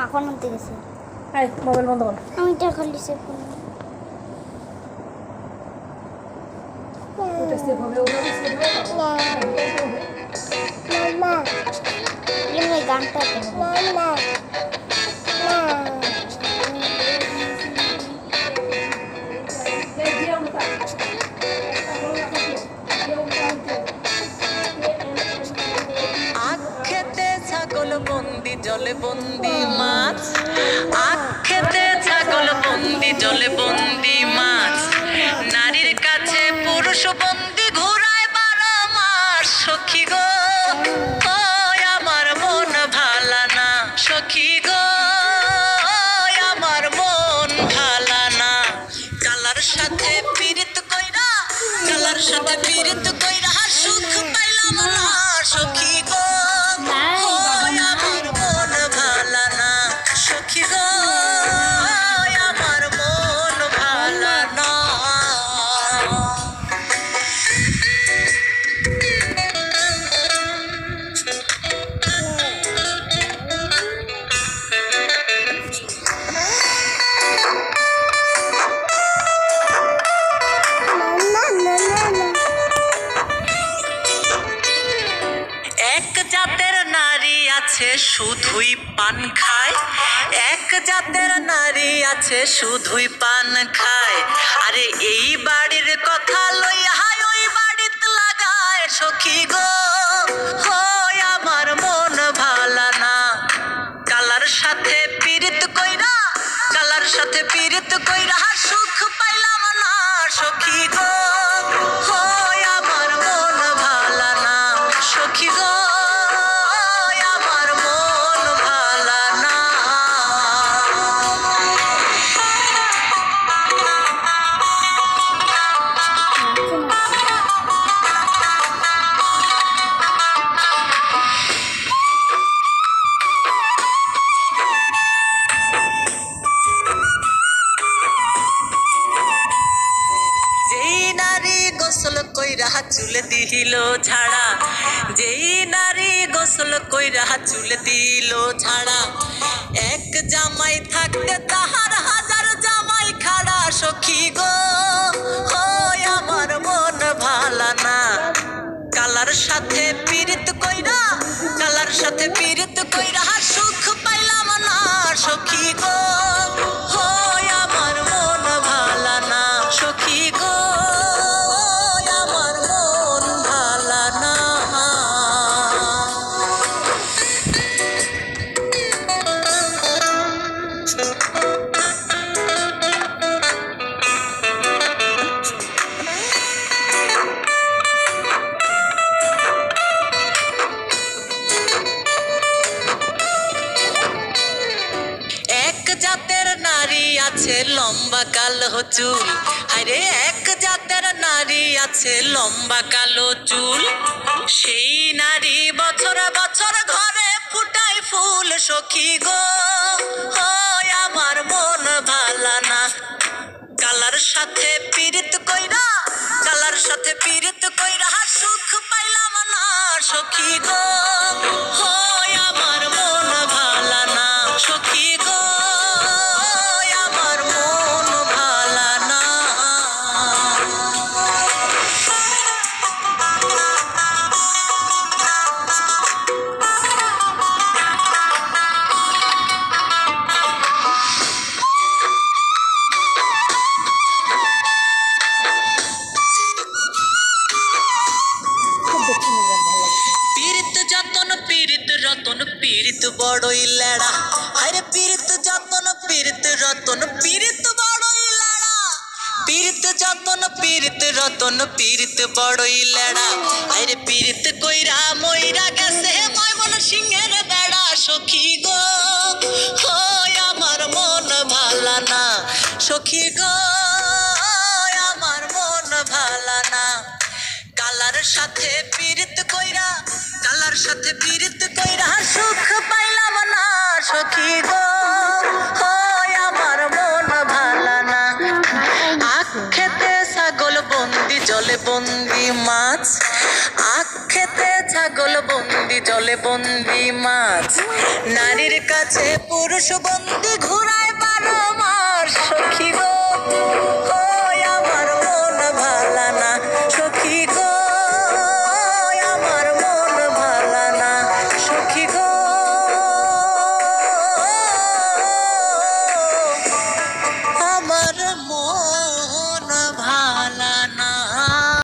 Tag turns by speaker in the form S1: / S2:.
S1: এখন মধ্যে গেছে
S2: মোবাইল বন্ধ কর।
S1: আমি তো খালি সেভ করব
S2: ওটা সেভ হবে, ওটা সেভ হবে।
S1: মামা এই গানটা মামা
S3: আখেতে ছাগল বন্দি জলে বন্দি মাছ, আখেতে ছাগল বন্দি জলে বন্দি মাছ, নারীর কাছে পুরুষ বন্দি ঘুরায় 12 মাস। সখী গো ওই আমার মন ভালা না, সখী গো ওই আমার মন ভালা না। কালার সাথে পীড়িত কইরা, কালার সাথে পীড়িত কইরা সুখ পাইলাম না, সখী গো ওই আমার মন ভালা না, সখী গো ওই আমার মন ভালা না। এক জাতের নারী আছে শুধুই পান খায়, এক জাতের নারী আছে শুধুই পান খায়। আরে এই বাড়ির কথা লইয়া ওই বাড়িতে লাগায়, সখী গো হয় আমার মন ভালা না। কালার সাথে পীড়িত কইরা, কালার সাথে পীড়িত কইরা সুখ পাইলাম না, সখী গো হয় আমার মন ভালা না, সখী গো আমার মন ভালা না। যেই নারী গোসল কইরা চুলে দিল ঝাড়া, যেই নারী গোসল কইরা চুলে দিল ঝাড়া, এক জামাই থাকতে তাহার হাজার জামাই খাড়া, সখী গো হয় আমার মন ভালা না। কালার সাথে পীড়িত কইরা, কালার সাথে পীড়িত কইরা সুখ পাইলাম না, সখী গো হয় আমার মন ভালা না, সখী গো আমার মন ভালা না। এক জাতের নারী আছে লম্বা কালো চুল, আরে এক জাতের নারী আছে লম্বা কালো চুল, সেই নারী বছর বছর ঘরে ফুটায় ফুল, সখী গো হয় আমার মন ভালা না। কালার সাথে পীড়িত কইরা, কালার সাথে পীড়িত কইরা সুখ পাইলাম না, সখী গো হয় আমার মন ভালা না, সখী গো আমার মন ভালা না। পীড়িত যতন পীড়িত রতন পীড়িত বড়ই লেড়া, আরে পীড়িত যতন পীড়িত রতন পীড়িত বড়ই লেড়া, পীড়িত যতন পীড়িত রতন পীড়িত বড়ই লেড়া, আরে পীড়িত কইরা মইরা গেছে ময়মন সিংহের বেড়া, সখী গো হয় আমার মন ভালা না, সখী গো আমার মন ভালা না। কালার সাথে পীড়িত কইরা, কালার সাথে পীড়িত কইরা সুখ পাইলাম না, সখী গো হয় আমার মন ভালা না। আখ খেতে ছাগল বন্দি জলে বন্দি মাছ, আখ খেতে ছাগল বন্দি জলে বন্দি মাছ, নারীর কাছে পুরুষ বন্দি ঘুরায় 12 মাস। সখী